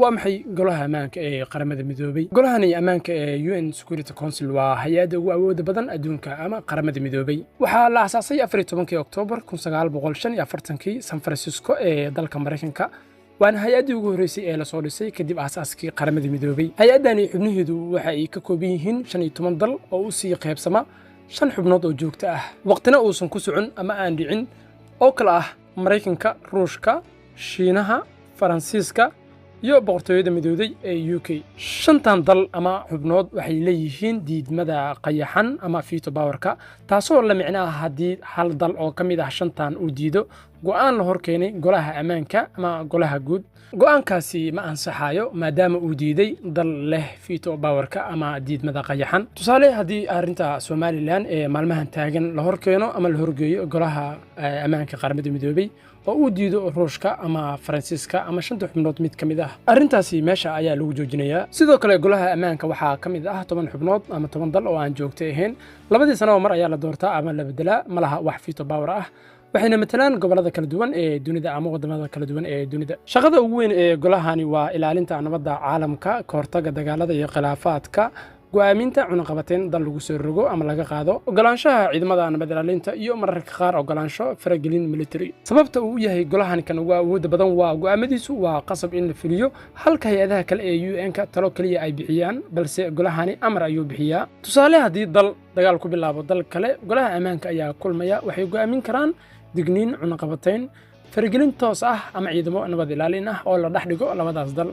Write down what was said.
waa maxay golaha ammaanka ee qaramada midoobay golahani ammaanka ee UN Security Council waa hay'adda ugu awoodda badan adduunka ama qaramada midoobay waxaa la aasaasay 14 Oktoobar 1945 San Francisco ee dalka Mareykanka waana hay'addii ugu horeysay ee la soo dhisay kadib aasaaskii qaramada midoobay hay'addani xubnaheedu waxa ay ka kooban yihiin 15 dal oo u sii qaybsama 5 xubnood oo joogto ah waqtina uusan ku socon ama aan dhicin oo kala ah Mareykanka Ruushka Shiinaha Faransiiska iyo boqortooyada midowday ee UK shantan dal ama xubnood waxay leeyihiin diidmada qayaxan ama veto power-ka taasoo la micnaa haddii hal dal oo kamid ah shantan uu diido go'aan la horkeenay golaha ammaanka ama golaha guud go'aankaasi ma ansaxayo maadaama uu diiday dal leh veto power-ka ama diidmada qayaxan tusaale haddii arrinta Somaliland ee maalmahan taagan la horkeeno ama la horgeeyo golaha ammaanka qaramada midoobay oo uu diido Ruushka ama Faransiiska ama shanta xubnood mid kamid ah arrintaasi meesha ayaa lagu joojinayaa sidoo kale golaha ammaanka waxaa kamid ah 10 xubnood ama 10 dal oo aan joogto ahayn labadii sano mar ayaa la doortaa ama la bedelaa malaha wax veto power ah waxayna matalaan gobolada kala duwan ee dunida ama wadamada kala duwan ee dunida shaqada ugu weyn ee golahani waa ilaalinta nabadda caalamka ka hortagga dagaalada iyo khilaafaadka go'aaminta cunaqabateyn dal lagu soo rogo ama laga qaado ogolaanshaha ciidamada nabad ilaalinta iyo mararka qaar ogolaansho faragelin military sababta uu yahay golahani kan ugu awoodda badan waa go'aamadiisu waa qasab in la fuliyo halka hay'adaha kale ee UN-ka talo kaliya ay bixiyaan balse golahani amar ayuu bixiyaa tusaale haddii dal dagaal ku bilaabo dal kale golaha ammaanka ayaa kulmaya waxay go'aamin karaan digniin cunaqabateyn faragelin toos ah ama ciidamo nabad ilaalin ah oo la dhax dhigo labadaas dal